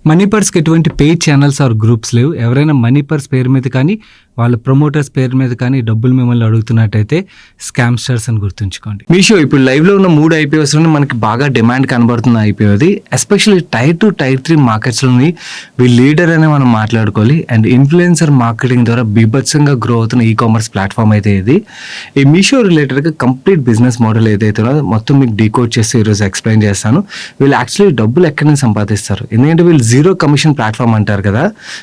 Money పర్స్కి ఎటువంటి paid channels are groups లేవు. ఎవరైనా మనీ పర్స్ పేరు మీద కానీ వాళ్ళ ప్రమోటర్స్ పేరు మీద కానీ డబ్బులు మిమ్మల్ని అడుగుతున్నట్టయితే స్కామ్స్టర్స్ అని గుర్తుంచుకోండి. మీషో ఇప్పుడు లైవ్లో ఉన్న 3 IPOస్లోనే మనకి బాగా డిమాండ్ కనబడుతున్న IPO అది. ఎస్పెషల్లీ టైర్ 2, టైర్ 3 మార్కెట్స్లోని వీళ్ళు లీడర్ అనే మనం మాట్లాడుకోవాలి. అండ్ ఇన్ఫ్లుయెన్సర్ మార్కెటింగ్ ద్వారా బీభత్సంగా గ్రో అవుతున్న ఈకామర్స్ ప్లాట్ఫామ్ అయితే ఇది. ఈ మీషో రిలేటెడ్గా కంప్లీట్ బిజినెస్ మోడల్ ఏదైతే ఉన్నదో మొత్తం మీకు డీకోడ్ చేసి ఈరోజు ఎక్స్ప్లెయిన్ చేస్తాను. వీళ్ళు యాక్చువల్లీ డబ్బులు ఎక్కడి నుంచి సంపాదిస్తారు, ఎందుకంటే వీళ్ళు జీరో కమిషన్ ప్లాట్ఫామ్ అంటారు కదా.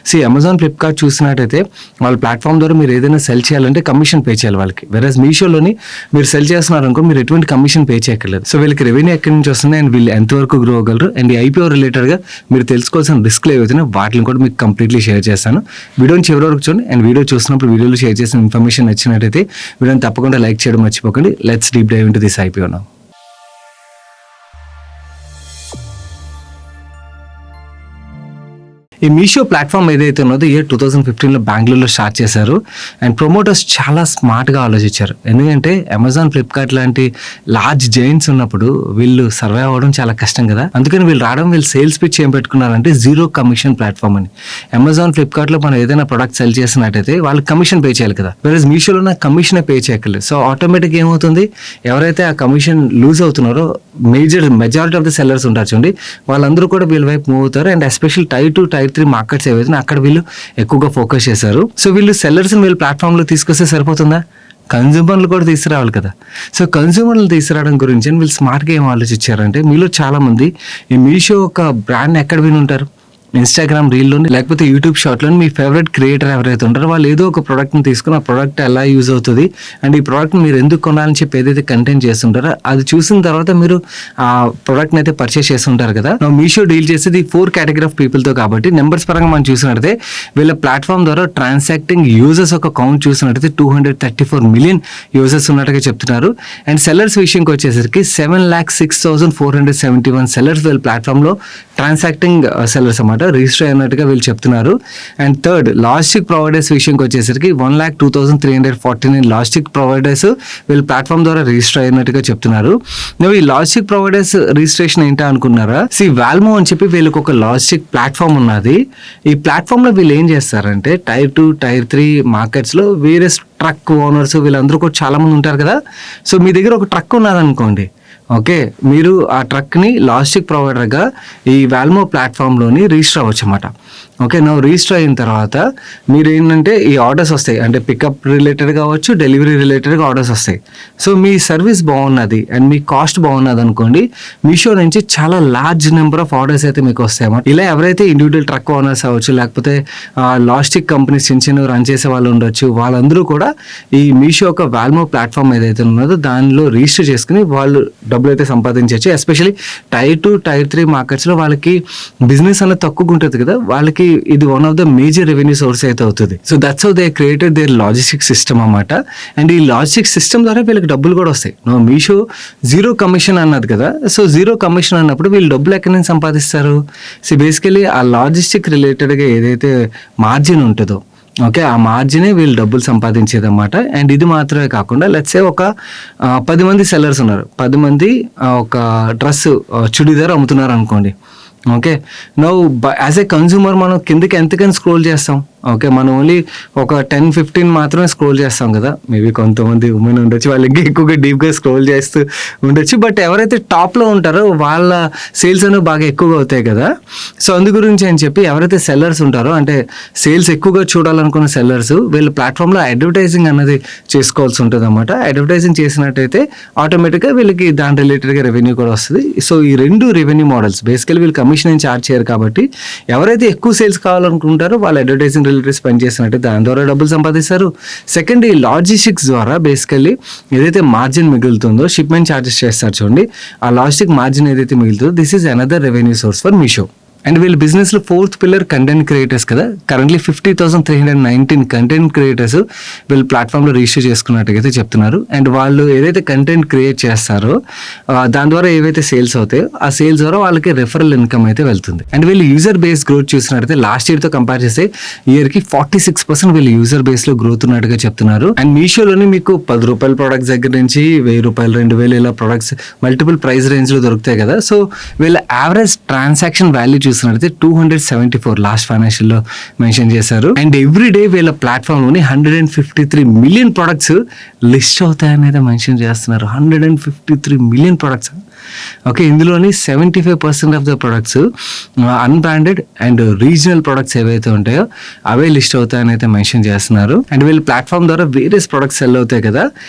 సో అమెజాన్, ఫ్లిప్కార్ట్ చూసినట్టయితే వాళ్ళ ప్లాట్ఫామ్ ద్వారా మీరు ఏదైనా సెల్ చేయాలంటే కమిషన్ పే చేయాలి వాళ్ళకి. వెరస్ మీషోలోని మీరు సెల్ చేస్తున్నారు అనుకో, మీరు ఎటువంటి కమిషన్ పే చేయక్కర్లేదు. సో వీళ్ళకి రెవెన్యూ ఎక్కడి నుంచి వస్తుంది అండ్ వీళ్ళు ఎంతవరకు గ్రో అవ్వగలరు అండ్ ఈ IPO రిలేటెడ్గా మీరు తెలుసుకోవాల్సిన రిస్క్లు ఏవైతే వాటిని కూడా మీకు కంప్లీట్లీ షేర్ చేస్తాను. వీడియోని చివరి వరకు చూడండి. అండ్ వీడియో చూస్తున్నప్పుడు వీడియోలో షేర్ చేసిన ఇన్ఫర్మేషన్ నచ్చినట్టయితే వీడియోని తప్పకుండా లైక్ చేయడం మర్చిపోకండి. Let's deep dive into this IPO now. ఈ మీషో ప్లాట్ఫామ్ ఏదైతే ఉన్నదో ఇయర్ 2015లో బెంగళూరులో స్టార్ట్ చేశారు. అండ్ ప్రమోటర్స్ చాలా స్మార్ట్గా ఆలోచించారు. ఎందుకంటే అమెజాన్, ఫ్లిప్కార్ట్ లాంటి లార్జ్ జైంట్స్ ఉన్నప్పుడు వీళ్ళు సర్వైవ్ అవ్వడం చాలా కష్టం కదా. అందుకని వీళ్ళు రావడం, వీళ్ళు సేల్స్ పిచ్ ఏం పెట్టుకున్నారంటే జీరో కమిషన్ ప్లాట్ఫామ్ అని. అమెజాన్, ఫ్లిప్కార్ట్లో మనం ఏదైనా ప్రొడక్ట్ సెల్ చేసినట్టయితే వాళ్ళు కమిషన్ పే చేయాలి కదా. వేరే మీషోలో నా కమిషన్ పే చేయక్కర్లేదు. సో ఆటోమేటిక్ ఏమవుతుంది, ఎవరైతే ఆ కమిషన్ లూజ్ అవుతున్నారో మెజారిటీ ఆఫ్ ద సెల్లర్స్ ఉంటారు చూడండి, వాళ్ళందరూ కూడా వీళ్ళ వైపు మూవ్ అవుతారు. And especial tier 2, tier 3 markets ఏవైతే అక్కడ వీళ్ళు ఎక్కువగా ఫోకస్ చేశారు. సో వీళ్ళు సెల్లర్స్ని వీళ్ళు ప్లాట్ఫామ్లో తీసుకొస్తే సరిపోతుందా, కన్జ్యూమర్లు కూడా తీసుకురావాలి కదా. సో కన్జ్యూమర్లు తీసుకురావడం గురించి వీళ్ళు స్మార్ట్గా ఏం ఆలోచించారంటే, మీలో చాలామంది ఈ మీషో ఒక బ్రాండ్ ఎక్కడ విని ఉంటారు, ఇన్స్టాగ్రామ్ రీల్లోని లేకపోతే యూట్యూబ్ షార్ట్లోని మీ ఫేవరెట్ క్రియేటర్ ఎవరైతే ఉంటారో వాళ్ళు ఏదో ఒక ప్రోడక్ట్ని తీసుకుని ఆ ప్రోడక్ట్ ఎలా యూజ్ అవుతుంది అండ్ ఈ ప్రోడక్ట్ని మీరు ఎందుకు కొనాలని చెప్పి ఏదైతే కంటెంట్ చేస్తుంటారో అది చూసిన తర్వాత మీరు ఆ ప్రోడక్ట్ని అయితే పర్చేస్ చేస్తుంటారు కదా. మీషో డీల్ చేసేది 4 కేటగిరీ ఆఫ్ పీపుల్తో కాబట్టి నెంబర్స్ పరంగా మనం చూసినట్టయితే వీళ్ళ ప్లాట్ఫామ్ ద్వారా ట్రాన్సాక్టింగ్ యూజర్స్ ఒక కౌంట్ చూసినట్టయితే 234 మిలియన్ యూజర్స్ ఉన్నట్టుగా చెప్తున్నారు. అండ్ సెల్లర్స్ విషయంకి వచ్చేసరికి 7,06,471 సెల్లర్స్ వీళ్ళ ప్లాట్ఫామ్లో ట్రాన్సాక్టింగ్ సెల్లర్స్ అన్నమాట రిజిస్టర్ అయినట్టుగా వీళ్ళు చెప్తున్నారు. అండ్ థర్డ్, లాజిస్టిక్ ప్రొవైడర్స్ విషయంకి వచ్చేసరికి 1,02,349 లాజిస్టిక్ ప్రొవైడర్స్ వీళ్ళ ప్లాట్ఫామ్ ద్వారా రిజిస్టర్ అయినట్టుగా చెప్తున్నారు. నువ్వు ఈ లాజిస్టిక్ ప్రొవైడర్స్ రిజిస్ట్రేషన్ ఏంటా అనుకున్నారా? వాల్మో అని చెప్పి వీళ్ళకి ఒక లాజిస్టిక్ ప్లాట్ఫామ్ ఉన్నది. ఈ ప్లాట్ఫామ్లో వీళ్ళు ఏం చేస్తారంటే టైర్ 2, టైర్ 3 మార్కెట్స్లో వేరే ట్రక్ ఓనర్స్ వీళ్ళందరూ కూడా చాలా మంది ఉంటారు కదా. సో మీ దగ్గర ఒక ట్రక్ ఉన్నదనుకోండి, ఓకే, మీరు ఆ ట్రక్ని లాజిస్టిక్ ప్రొవైడర్గా ఈ వాల్మో ప్లాట్ఫామ్లోని రిజిస్టర్ అవ్వచ్చు అన్నమాట. ఓకే, రిజిస్టర్ అయిన తర్వాత మీరు ఏంటంటే ఈ ఆర్డర్స్ వస్తాయి, అంటే పికప్ రిలేటెడ్ కావచ్చు, డెలివరీ రిలేటెడ్గా ఆర్డర్స్ వస్తాయి. సో మీ సర్వీస్ బాగున్నది అండ్ మీ కాస్ట్ బాగున్నది అనుకోండి, మీషో నుంచి చాలా లార్జ్ నెంబర్ ఆఫ్ ఆర్డర్స్ అయితే మీకు వస్తాయి అన్నమాట. ఇలా ఎవరైతే ఇండివిజువల్ ట్రక్ ఓనర్స్ అవ్వచ్చు, లేకపోతే లాజిస్టిక్ కంపెనీస్ చిన్న రన్ చేసే వాళ్ళు ఉండొచ్చు, వాళ్ళందరూ కూడా ఈ మీషో ఒక వాల్మో ప్లాట్ఫామ్ ఏదైతే ఉన్నదో దానిలో రిజిస్టర్ చేసుకుని వాళ్ళు డబ్బులు అయితే సంపాదించవచ్చు. ఎస్పెషల్లీ టైర్ 2, టైర్ 3 మార్కెట్స్లో వాళ్ళకి బిజినెస్ అనేది తక్కువగా ఉంటుంది కదా, వాళ్ళకి ఇది one of the major revenue source అయితే అవుతుంది. So that's how they created their logistic system అన్నమాట. అండ్ ఈ లాజిస్టిక్ సిస్టమ్ ద్వారా వీళ్ళకి డబ్బులు కూడా వస్తాయి. మీషో జీరో కమిషన్ అన్నది కదా. సో జీరో కమిషన్ అన్నప్పుడు వీళ్ళు డబ్బులు ఎక్కడి నుంచి సంపాదిస్తారు? సో బేసికలీ ఆ లాజిస్టిక్ రిలేటెడ్గా ఏదైతే మార్జిన్ ఉంటుందో, ఓకే, ఆ మార్జినే వీళ్ళు డబ్బులు సంపాదించేది అన్నమాట. అండ్ ఇది మాత్రమే కాకుండా లెట్స్ సే ఒక 10 మంది సెల్లర్స్ ఉన్నారు, 10 మంది ఒక డ్రెస్ చుడిదార్ అమ్ముతున్నారు అనుకోండి. ఓకే, యాజ్ ఏ కన్జ్యూమర్ మనం కిందకి ఎంతకని స్క్రోల్ చేస్తాం? ఓకే, మనం ఓన్లీ ఒక 10-15 మాత్రమే స్క్రోల్ చేస్తాం కదా. మేబీ కొంతమంది ఉమెన్ ఉండొచ్చు, వాళ్ళు ఇంకా ఎక్కువగా డీప్గా స్క్రోల్ చేస్తూ ఉండొచ్చు. బట్ ఎవరైతే టాప్లో ఉంటారో వాళ్ళ సేల్స్ అనేవి బాగా ఎక్కువగా అవుతాయి కదా. సో అందు గురించి అని చెప్పి ఎవరైతే సెల్లర్స్ ఉంటారో, అంటే సేల్స్ ఎక్కువగా చూడాలనుకున్న సెల్లర్స్ వీళ్ళ ప్లాట్ఫామ్లో అడ్వర్టైజింగ్ అన్నది చేసుకోవాల్సి ఉంటుంది అన్నమాట. అడ్వర్టైజింగ్ చేసినట్టయితే ఆటోమేటిక్గా వీళ్ళకి దాని రిలేటెడ్గా రెవెన్యూ కూడా వస్తుంది. సో ఈ 2 రెవెన్యూ మోడల్స్ బేసికలీ వీళ్ళు కమిషన్ ఏం ఛార్జ్ చేయరు కాబట్టి ఎవరైతే ఎక్కువ సేల్స్ కావాలనుకుంటారో వాళ్ళు అడ్వర్టైజింగ్ రిలేటెడ్ స్పెండ్ చేసినట్టు దాని ద్వారా డబ్బులు సంపాదిస్తారు. సెకండ్, ఈ లాజిస్టిక్స్ ద్వారా బేసికల్లీ ఏదైతే మార్జిన్ మిగులుతుందో, షిప్మెంట్ ఛార్జెస్ చేస్తారు చూడండి, ఆ లాజిస్టిక్ మార్జిన్ ఏదైతే మిగులుతుందో this is another revenue source for Meesho. And వీళ్ళ బిజినెస్లో 4th పిల్లర్ కంటెంట్ క్రియేటర్స్ కదా. కరెంట్లీ 50,319 కంటెంట్ క్రియేటర్స్ వీళ్ళు ప్లాట్ఫామ్లో రిజిస్టర్ చేసుకున్నట్టుగా చెప్తున్నారు. అండ్ వాళ్ళు ఏదైతే కంటెంట్ క్రియేట్ చేస్తారో దాని ద్వారా ఏవైతే సేల్స్ అవుతాయో ఆ సేల్స్ ద్వారా వాళ్ళకి రెఫరల్ ఇన్కమ్ అయితే వెళ్తుంది. అండ్ వీళ్ళు యూజర్ బేస్ గ్రోత్ చూసినట్టయితే లాస్ట్ ఇయర్తో కంపేర్ చేస్తే ఇయర్కి 46% వీళ్ళు యూజర్ బేస్లో గ్రోత్ ఉన్నట్టుగా చెప్తున్నారు. అండ్ మీషోలోని మీకు ₹10 ప్రొడక్ట్స్ దగ్గర నుంచి ₹1,000, ₹2,000 ఇలా ప్రొడక్ట్స్ మల్టిపుల్ ప్రైస్ రేంజ్లో దొరుకుతాయి కదా. సో వీళ్ళ యావరేజ్ ట్రాన్సాక్షన్ వాల్యూ చూసినట్లయితే 274 లాస్ట్ ఫైనాన్షియల్ లో మెన్షన్ చేశారు. అండ్ ఎవ్రీ డే వీళ్ళ ప్లాట్ఫామ్ లోని 153 మిలియన్ ప్రొడక్ట్స్ లిస్ట్ అవుతాయని అయితే మెన్షన్ చేస్తున్నారు. 153 మిలియన్ ప్రొడక్ట్స్. ఓకే, ఇందులోని 75% of the products unbranded and regional products ఏవైతే ఉంటాయో అవే లిస్ట్ అవుతాయని అయితే మెన్షన్ చేస్తున్నారు. అండ్ వీళ్ళ ప్లాట్ఫామ్ ద్వారా వేరియస్ ప్రొడక్ట్స్ సెల్ అవుతాయి కదా.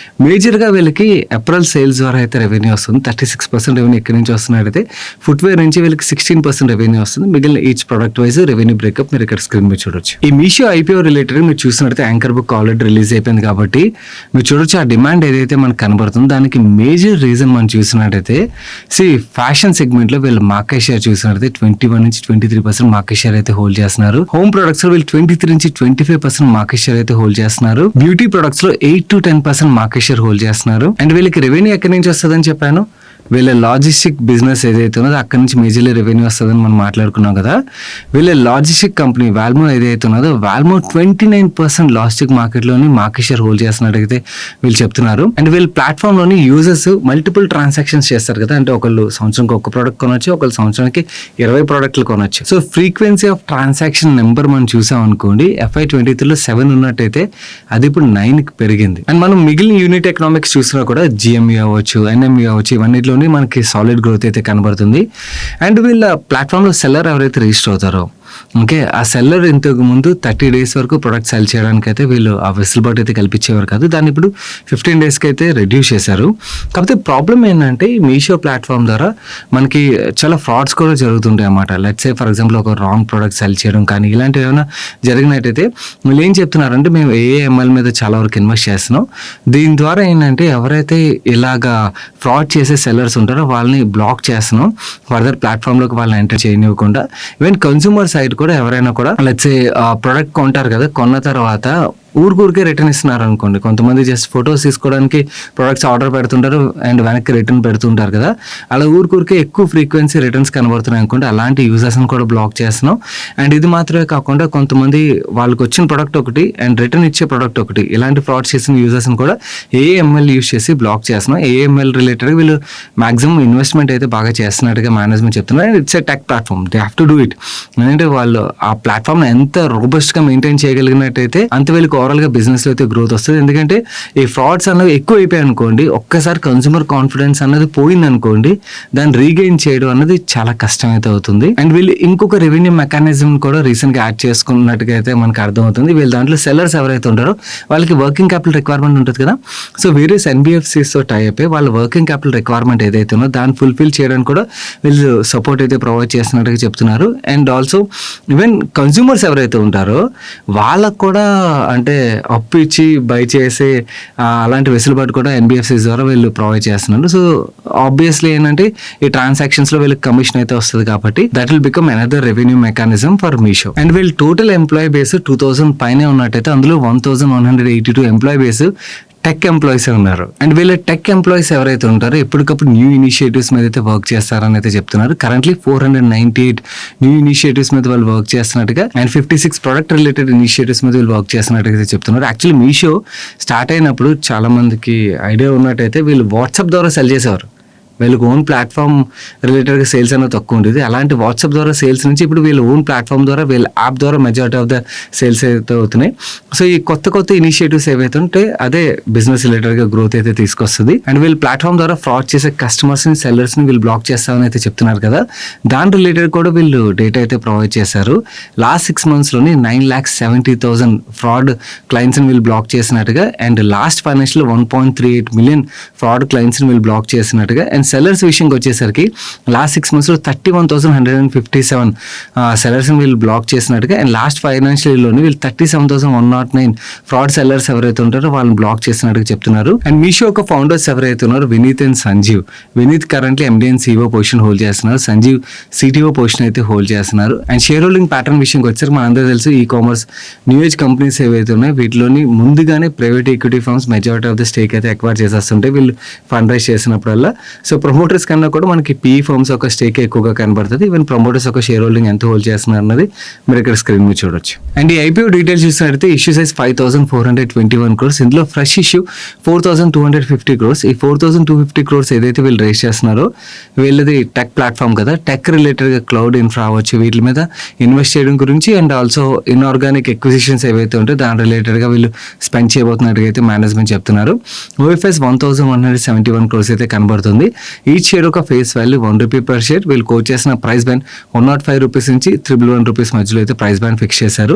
మేజర్గా వీళ్ళకి అప్రల్ సేల్స్ ద్వారా అయితే రెవెన్యూ వస్తుంది. 36% రెవెన్యూ ఎక్కడి నుంచి వస్తున్నట్టయితే ఫుట్వేర్ నుంచి వీళ్ళకి 16% రెవెన్యూ వస్తుంది. మిగిలిన each product wise revenue breakup మీరు ఇక్కడ స్క్రీన్ మీద చూడొచ్చు. ఈ మీషో ఐపీఓ రిలేటెడ్ మీరు చూసినట్టయితే యాంకర్ బుక్ ఆల్రెడీ రిలీజ్ అయిపోయింది కాబట్టి మీరు చూడొచ్చు ఆ డిమాండ్ ఏదైతే మనకు కనబడుతుందో దానికి మేజర్ రీజన్ మనం చూసినట్టయితే ఫ్యాషన్ సెగ్మెంట్ లో వీళ్ళు మార్కెట్ షేర్ చూసినట్లయితే 21 నుంచి 23% మార్కెట్ షేర్ అయితే హోల్డ్ చేస్తున్నారు. హోమ్ ప్రొడక్ట్స్ లో వీళ్ళు 23 నుంచి 25% మార్కెట్ షేర్ అయితే హోల్డ్ చేస్తున్నారు. బ్యూటీ ప్రొడక్ట్స్ లో 8 to 10% మార్కెట్ షేర్ హోల్డ్ చేస్తున్నారు. అండ్ వీళ్ళకి రెవెన్యూ ఎక్కడి నుంచి వస్తుందని చెప్పాను. వీళ్ళ లాజిస్టిక్ బిజినెస్ ఏదైతే ఉన్నదో అక్కడి నుంచి మేజర్లీ రెవెన్యూ వస్తుందని మనం మాట్లాడుకున్నాం కదా. వీళ్ళ లాజిస్టిక్ కంపెనీ వాల్మో ఏదైతే ఉన్నదో వాల్మో 29% లాజిస్టిక్ మార్కెట్లోని మార్కెట్ షేర్ హోల్డ్ చేస్తున్నట్టయితే వీళ్ళు చెప్తున్నారు. అండ్ వీళ్ళ ప్లాట్ఫామ్లోని యూజర్స్ మల్టిపుల్ ట్రాన్సాక్షన్స్ చేస్తారు కదా. అంటే ఒకళ్ళు సంవత్సరానికి ఒక ప్రోడక్ట్ కొనొచ్చు, ఒకళ్ళు సంవత్సరానికి 20 ప్రోడక్ట్లు కొనొచ్చు. So frequency of transaction number మనం చూసాం అనుకోండి, FY23లో 7 ఉన్నట్టయితే అది ఇప్పుడు 9కి పెరిగింది. అండ్ మనం మిగిలిన యూనిట్ ఎకనామిక్స్ చూసినా కూడా GME అవ్వచ్చు, NME అవ్వచ్చు, ఇవన్నిట్లో మనకి సాలిడ్ గ్రోత్ అయితే కనబడుతుంది. అండ్ వీళ్ళ ప్లాట్ఫామ్ లో సెల్లర్ ఎవరైతే రిజిస్టర్ అవుతారో ఓకే, ఆ సెల్లర్ ఇంతకు ముందు 30 days వరకు ప్రొడక్ట్ సెల్ చేయడానికి అయితే వీళ్ళు ఆ వెసులుబాటు అయితే కల్పించేవారు కాదు. దాన్ని ఇప్పుడు 15 daysకి అయితే రెడ్యూస్ చేశారు. కాకపోతే ప్రాబ్లం ఏంటంటే ఈ మీషో ప్లాట్ఫామ్ ద్వారా మనకి చాలా ఫ్రాడ్స్ కూడా జరుగుతుంటాయి అన్నమాట. లెట్స్ సే ఫర్ ఎగ్జాంపుల్ ఒక రాంగ్ ప్రొడక్ట్ సెల్ చేయడం కానీ ఇలాంటివి ఏమైనా జరిగినట్టయితే వీళ్ళు ఏం చెప్తున్నారంటే మేము AML మీద చాలా వరకు ఇన్వెస్ట్ చేస్తున్నాం. దీని ద్వారా ఏంటంటే ఎవరైతే ఇలాగా ఫ్రాడ్ చేసే సెల్లర్స్ ఉంటారో వాళ్ళని బ్లాక్ చేస్తున్నాం. ఫర్దర్ ప్లాట్ఫామ్లోకి వాళ్ళని ఎంటర్ చేయనివ్వకుండా. ఈవెన్ కన్స్యూమర్ సైడ్ కూడా ఎవరైనా కూడా లెట్స్ సే ప్రొడక్ట్ కొంటారు కదా, కొన్న తర్వాత ఊరికే రిటర్న్ ఇస్తున్నారు అనుకోండి. కొంతమంది జస్ట్ ఫొటోస్ తీసుకోవడానికి ప్రొడక్ట్స్ ఆర్డర్ పెడుతుంటారు అండ్ వెనక్కి రిటర్న్ పెడుతుంటారు కదా. అలా ఊరికే ఎక్కువ ఫ్రీక్వెన్సీ రిటర్న్స్ కనబడుతున్నాయి అనుకోండి. అలాంటి యూజర్స్ని కూడా బ్లాక్ చేస్తున్నాం. అండ్ ఇది మాత్రమే కాకుండా కొంతమంది వాళ్ళకి వచ్చిన ప్రొడక్ట్ ఒకటి అండ్ రిటర్న్ ఇచ్చే ప్రొడక్ట్ ఒకటి, ఇలాంటి ఫ్రాడ్ చేసిన యూజర్స్ని కూడా AML యూజ్ చేసి బ్లాక్ చేస్తున్నాం. AML రిలేటెడ్ వీళ్ళు మాక్సిమం ఇన్వెస్ట్మెంట్ అయితే బాగా చేస్తున్నట్టుగా మేనేజ్మెంట్ చెప్తున్నారు. And it's a tech platform, they have to do it. ఎందుకంటే వాళ్ళు ఆ ప్లాట్ఫామ్ ఎంత రోబస్ట్గా మెయింటైన్ చేయగలిగినట్టయితే అంత వీళ్ళకి ఓవరాల్గా బిజినెస్లో అయితే గ్రోత్ వస్తుంది. ఎందుకంటే ఈ ఫ్రాడ్స్ అన్నవి ఎక్కువ అయిపోయాయి అనుకోండి, ఒక్కసారి కన్స్యూమర్ కాన్ఫిడెన్స్ అన్నది పోయింది అనుకోండి, దాన్ని రీగెయిన్ చేయడం అన్నది చాలా కష్టం అయితే అవుతుంది. అండ్ వీళ్ళు ఇంకొక రెవెన్యూ మెకానిజం కూడా రీసెంట్గా యాడ్ చేసుకున్నట్టుగా అయితే మనకు అర్థమవుతుంది. వీళ్ళ దాంట్లో సెల్లర్స్ ఎవరైతే ఉంటారో వాళ్ళకి వర్కింగ్ క్యాపిటల్ రిక్వైర్మెంట్ ఉంటుంది కదా. సో వేరియస్ NBFCస్తో టై అయిపోయి వాళ్ళ వర్కింగ్ క్యాపిటల్ రిక్వైర్మెంట్ ఏదైతే ఉందో దాన్ని ఫుల్ఫిల్ చేయడానికి కూడా వీళ్ళు సపోర్ట్ అయితే ప్రొవైడ్ చేస్తున్నట్టుగా చెప్తున్నారు. అండ్ ఆల్సో ఈవెన్ కన్స్యూమర్స్ ఎవరైతే ఉంటారో వాళ్ళకు కూడా అంటే అప్పు ఇచ్చి బై చేసే అలాంటి వెసులుబాటు కూడా NBFCs ద్వారా వీళ్ళు ప్రొవైడ్ చేస్తున్నారు. సో ఆబ్వియస్లీ ఏంటంటే ఈ ట్రాన్సాక్షన్స్లో వీళ్ళకి కమిషన్ అయితే వస్తుంది కాబట్టి that will become another revenue mechanism for Meesho. And వీళ్ళు టోటల్ ఎంప్లాయీ బేస్ 2000 పైనే ఉన్నట్టయితే అందులో 1182 ఎంప్లాయీ బేస్ టెక్ ఎంప్లాయీస్ ఉన్నారు. అండ్ వీళ్ళ టెక్ ఎంప్లాయీస్ ఎవరైతే ఉంటారో ఎప్పటికప్పుడు న్యూ ఇనిషియేటివ్స్ మీద అయితే వర్క్ చేస్తారని అయితే చెప్తున్నారు. కరెంట్లీ 498 న్యూ ఇనిషియేటివ్స్ మీద వాళ్ళు వర్క్ చేస్తున్నట్టుగా అండ్ 56 ప్రొడక్ట్ రిలేటెడ్ ఇనిషియేటివ్స్ మీద వీళ్ళు వర్క్ చేస్తున్నట్టుగా అయితే చెప్తున్నారు. యాక్చువల్లీ మీషో స్టార్ట్ అయినప్పుడు చాలా మందికి ఐడియా ఉన్నట్టయితే వీళ్ళు వాట్సాప్ ద్వారా సెల్ చేసేవారు. వీళ్ళకి ఓన్ ప్లాట్ఫామ్ రిలేటెడ్గా సేల్స్ అనేది తక్కువ ఉండేది. అలాంటి వాట్సాప్ ద్వారా సేల్స్ నుంచి ఇప్పుడు వీళ్ళ ఓన్ ప్లాట్ఫామ్ ద్వారా వీళ్ళ యాప్ ద్వారా మెజారిటీ ఆఫ్ ద సేల్స్ అయితే అవుతున్నాయి. సో ఈ కొత్త ఇనిషియేటివ్స్ ఏవైతే ఉంటే అదే బిజినెస్ రిలేటెడ్గా గ్రోత్ అయితే తీసుకొస్తుంది. అండ్ వీళ్ళ ప్లాట్ఫామ్ ద్వారా ఫ్రాడ్ చేసే కస్టమర్స్ని సెల్లర్స్ని వీళ్ళు బ్లాక్ చేస్తామని అయితే చెప్తున్నారు కదా. దాని రిలేటెడ్ కూడా వీళ్ళు డేటా అయితే ప్రొవైడ్ చేశారు. లాస్ట్ 6 monthsలోని 9,70,000 ఫ్రాడ్ క్లయింట్స్ని వీళ్ళు బ్లాక్ చేసినట్టుగా and last financial 1.38 million fraud క్లయింట్స్ని వీళ్ళు బ్లాక్ చేసినట్టుగా. అండ్ సెల్లర్స్ విషయంకి వచ్చేసరికి లాస్ట్ 6 monthsలో 31,157 సెల్లర్స్ని వీళ్ళు బ్లాక్ చేసినట్టుగా అండ్ లాస్ట్ ఫైనాన్షియల్ ఇయర్లోని వీళ్ళు 37,109 ఫ్రాడ్ సెల్లర్స్ ఎవరైతే ఉంటారో వాళ్ళని బ్లాక్ చేసినట్టుగా చెప్తున్నారు. అండ్ మీషో ఒక ఫౌండర్స్ ఎవరైతే ఉన్నారో Vineet and Sanjeev. Vineet currently MD and CEO position hold చేస్తున్నారు. సంజీవ్ CTO పొజిషన్ అయితే హోల్డ్ చేస్తున్నారు. అండ్ షేర్ హోల్డింగ్ ప్యాటర్న్ విషయంకి వచ్చారు మనందరూ తెలుసు ఈ-కామర్స్ న్యూ ఏజ్ కంపెనీస్ ఏవైతే ఉన్నాయో వీటిలోని ముందుగానే private equity firms majority of the stake అయితే ఎక్వైర్ చేసేస్తుంటే వీళ్ళు ఫండ్ రైజ్ చేసినప్పుడల్లా. సో సో ప్రమోటర్స్ కన్నా కూడా మనకి పీ ఫర్మ్స్ ఒక స్టేక్ ఎక్కువగా కనబడుతుంది. ఈవెన్ ప్రమోటర్స్ ఒక షేర్ హోల్డింగ్ ఎంత హోల్డ్ చేస్తున్నారు అన్నది మీరు ఇక్కడ స్క్రీన్ మీద చూడొచ్చు. అండ్ ఈ ఐపీఓ డీటెయిల్స్ చూసినట్లయితే ఇష్యూ సైజ్ 5,421 crores. ఇందులో ఫ్రెష్ ఇష్యూ 4,250 crores. ఈ 4,250 crores ఏదైతే వీళ్ళు రేస్ చేస్తున్నారో వీళ్ళది టెక్ ప్లాట్ఫామ్ కదా, టెక్ రిలేటెడ్గా క్లౌడ్ ఇన్ఫ్రా అవ్వచ్చు వీటి మీద ఇన్వెస్ట్ చేయడం గురించి, అండ్ ఆల్సో ఇన్ఆర్గానిక్ ఎక్విజిషన్స్ ఏవైతే ఉంటాయో దాని రిలేటెడ్గా వీళ్ళు స్పెండ్ చేయబోతున్నట్టుగా అయితే మేనేజ్మెంట్ చెప్తున్నారు. ఓఎఫ్ఎస్ 1,171 crores అయితే కనబడుతుంది. ఈచ్ షేర్ ఒక ఫేస్ వాల్యూ ₹1 per షేర్. వీళ్ళు కోట్ చేసిన ప్రైస్ బ్యాండ్ 105 రూపీస్ నుంచి 111 రూపీస్ మధ్యలో అయితే ప్రైస్ బ్యాండ్ ఫిక్స్ చేశారు.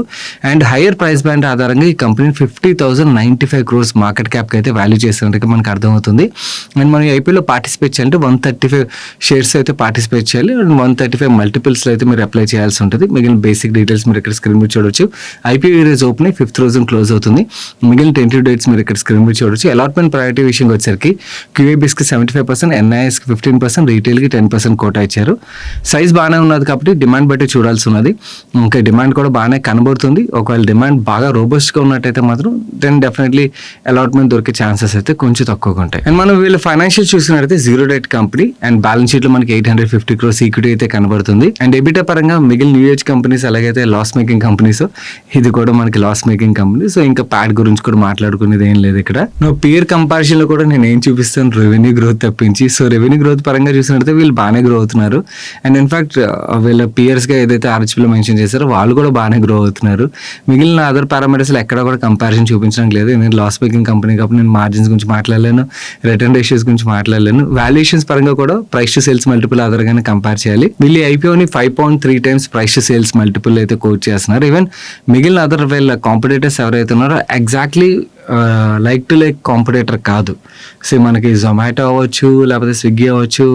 అండ్ హైయర్ ప్రైస్ బ్యాండ్ ఆధారంగా ఈ కంపెనీ 50,095 crores మార్కెట్ క్యాప్కి అయితే వాల్యూ చేసినట్టుగా మనకు అర్థమవుతుంది. అండ్ మనం ఐపీఓలో పార్టిసిపేట్ చేయాలంటే 135 షేర్స్ అయితే పార్టిసిపేట్ చేయాలి. అండ్ 135 మల్టిపుల్స్లో అయితే మీరు అప్లై చేయాల్సి ఉంటుంది. మిగిలిన బేసిక్ డీటెయిల్స్ మీరు ఇక్కడ స్క్రీన్ మీద చూడొచ్చు. ఐపీఓ ఈరోజు ఓపెన్ 5th రోజున క్లోజ్ అవుతుంది. మిగిలిన టెంటివ్ డేట్స్ మీరు ఇక్కడ స్క్రీన్ మీద చూడొచ్చు. అలాట్మెంట్ ప్రయారిటీ విషయంకి వచ్చేసరికి క్యూఐబీస్కి 75%, ఎన్ఐఎస్కి 15%, రీటైల్కి 10% కోటా ఇచ్చారు. సైజ్ బాగానే ఉన్నది కాబట్టి డిమాండ్ బట్టి చూడాల్సి ఉన్నది. ఓకే, డిమాండ్ కూడా బాగానే కనబడుతుంది. ఒకవేళ డిమాండ్ బాగా రోబస్ట్గా ఉన్నట్టయితే మాత్రం దెన్ డెఫినెట్లీ అలాట్మెంట్ దొరికే ఛాన్సెస్ అయితే కొంచెం తక్కువగా ఉంటాయి. అండ్ మనం వీళ్ళ ఫైనాన్షియల్ చూసినట్టయితే zero debt company, and balance షీట్లో మనకి 850 crores ఈక్విటీ అయితే కనబడుతుంది. అండ్ ఎబిటా పరంగా మిగిలిన న్యూ ఏజ్ కంపెనీస్ అలాగైతే లాస్ మేకింగ్ కంపెనీస్, ఇది కూడా మనకి లాస్ మేకింగ్ కంపెనీ. సో ఇంకా ప్యాడ్ గురించి కూడా మాట్లాడుకునేది ఏం లేదు ఇక్కడ. నా పియర్ కంపారిజన్ లో కూడా నేను ఏం చూపిస్తాను, రెవెన్యూ గ్రోత్ తప్పించి. సో రెవెన్యూ గ్రోత్ పరంగా చూసినట్టయితే వీళ్ళు బాగానే గ్రో అవుతున్నారు. అండ్ ఇన్ఫాక్ట్ వీళ్ళ పియర్స్ గా ఏదైతే ఆర్హెచ్పీలో మెన్షన్ చేశారో వాళ్ళు కూడా బాగానే గ్రో అవుతున్నారు. మిగిలిన అదర్ పారామీటర్స్ లో ఎక్కడ కూడా కంపారిజన్ చూపించడం లేదు. నేను లాస్ మేకింగ్ కంపెనీ కాబట్టి నేను మార్జిన్స్ గురించి మాట్లాడలేను, రిటర్న్ రేషియోస్ గురించి మాట్లాడలేను. వాల్యుయేషన్స్ పరంగా కూడా ప్రైస్ టు సేల్స్ మల్టిపుల్ ఆధారంగానే కంపేర్ చేయాలి. వీళ్ళు ఐపీఓని 5.3 times price to sales multiple అయితే కోట్ చేస్తున్నారు. ఈవెన్ మిగిలిన అదర్ వీళ్ళ కాంపిటేటర్స్ ఎవరైతే ఉన్నారో exactly like to like competitor కాదు. సో మనకి జొమాటో అవ్వచ్చు లేకపోతే స్విగ్గీ అవ్వచ్చు,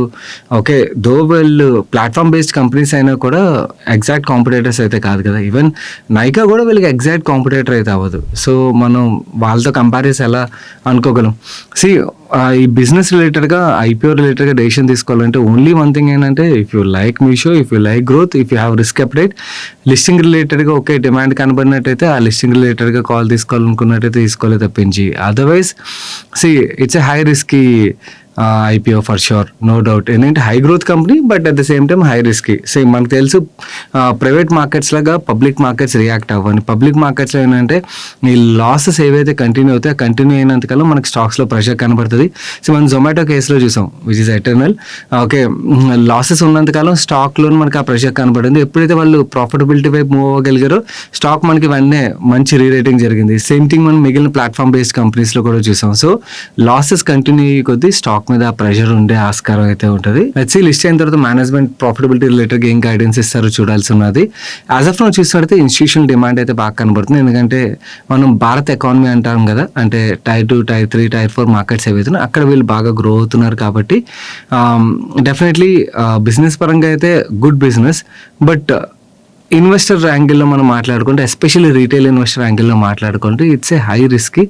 ఓకే దో వీళ్ళు ప్లాట్ఫామ్ బేస్డ్ కంపెనీస్ అయినా కూడా ఎగ్జాక్ట్ కాంపిటేటర్స్ అయితే కాదు కదా. ఈవెన్ నైకా కూడా వీళ్ళకి ఎగ్జాక్ట్ కాంపిటేటర్ అయితే అవ్వదు. సో మనం వాళ్ళతో కంపేర్ చేసి ఎలా అనుకోగలం. ఈ బిజినెస్ రిలేటెడ్గా ఐపీఓ రిలేటెడ్గా డెసిషన్ తీసుకోవాలంటే ఓన్లీ వన్ థింగ్ ఏంటంటే if you like Meesho, if you like growth, if you have risk update, listing రిలేటెడ్గా ఓకే డిమాండ్ కనబడినట్టయితే ఆ లిస్టింగ్ రిలేటెడ్గా కాల్ తీసుకోవాలనుకున్నట్టయితే తీసుకోలేదు తప్పించి otherwise it's a high risky IPO for sure, no doubt. ఏంటంటే high growth company but at the same time high risky. Same మనకు తెలుసు ప్రైవేట్ మార్కెట్స్ లాగా పబ్లిక్ మార్కెట్స్ రియాక్ట్ అవ్వని. పబ్లిక్ మార్కెట్స్లో ఏంటంటే ఈ లాసెస్ ఏవైతే కంటిన్యూ అవుతాయో కంటిన్యూ అయినంతకాలం మనకి స్టాక్స్లో ప్రెషర్ కనబడుతుంది. సో మనం జొమాటో కేసులో చూసాం which is eternal. Okay, losses ఉన్నంతకాలం స్టాక్లో మనకి ఆ ప్రెషర్ కనబడింది. ఎప్పుడైతే వాళ్ళు ప్రాఫిటబిలిటీ వైపు మూవ్ అవ్వగలిగారో స్టాక్ మనకి వెంటనే మంచి రీరేటింగ్ జరిగింది. సేమ్ థింగ్ మనం మిగిలిన ప్లాట్ఫామ్ బేస్డ్ కంపెనీస్లో కూడా చూసాం. సో లాసెస్ కంటిన్యూ అయ్యే కొద్దీ స్టాక్ మీద ప్రెషర్ ఉండే ఆస్కారం అయితే ఉంటుంది. వచ్చి లిస్ట్ అయిన తర్వాత మేనేజ్మెంట్ ప్రాఫిటబిలిటీ రిలేటెడ్ ఏం గైడెన్స్ ఇస్తారో చూడాల్సి ఉన్నది. యాజ్ ఆఫ్ నౌ చూసినట్లయితే ఇన్స్టిట్యూషనల్ డిమాండ్ అయితే బాగా కనబడుతుంది. ఎందుకంటే మనం భారత్ ఎకానమీ అంటాం కదా, అంటే Tier 2, Tier 3, Tier 4 మార్కెట్స్ ఏవైతే అక్కడ వీళ్ళు బాగా గ్రో అవుతున్నారు కాబట్టి డెఫినెట్లీ బిజినెస్ పరంగా అయితే గుడ్ బిజినెస్. బట్ ఇన్వెస్టర్ యాంగిల్లో మనం మాట్లాడుకుంటే, ఎస్పెషల్లీ రీటైల్ ఇన్వెస్టర్ యాంగిల్లో మాట్లాడుకుంటే it's a high risky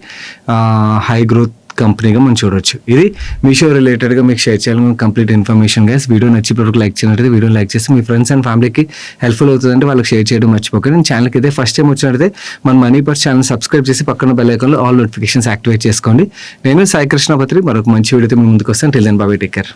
high growth కంపెనీగా మనం చూడొచ్చు. ఇది మీషో రిలేటెడ్గా మీకు షేర్ చేయాలని కంప్లీట్ ఇన్ఫర్మేషన్ గైస్. వీడియో నచ్చి ప్రొడక్ట్ లైక్ చేయనట్లయితే వీడియో లైక్ చేసి మీ ఫ్రెండ్స్ అండ్ ఫ్యామిలీకి హెల్ప్ఫుల్ అవుతుందంటే వాళ్ళకి షేర్ చేయడం మర్చిపోకండి. నేను ఛానల్కి అయితే ఫస్ట్ టైం వచ్చినట్లయితే మన మనీ పర్స్ ఛానల్ సబ్స్క్రైబ్ చేసి పక్కన బెల్ ఐకాన్లో ఆల్ నోటిఫికేషన్స్ యాక్టివేట్ చేసుకోండి. నేను సాయి కృష్ణపత్రి మరొక మంచి వీడియోతో మీ ముందుకు వస్తాను. Till then bye, take care.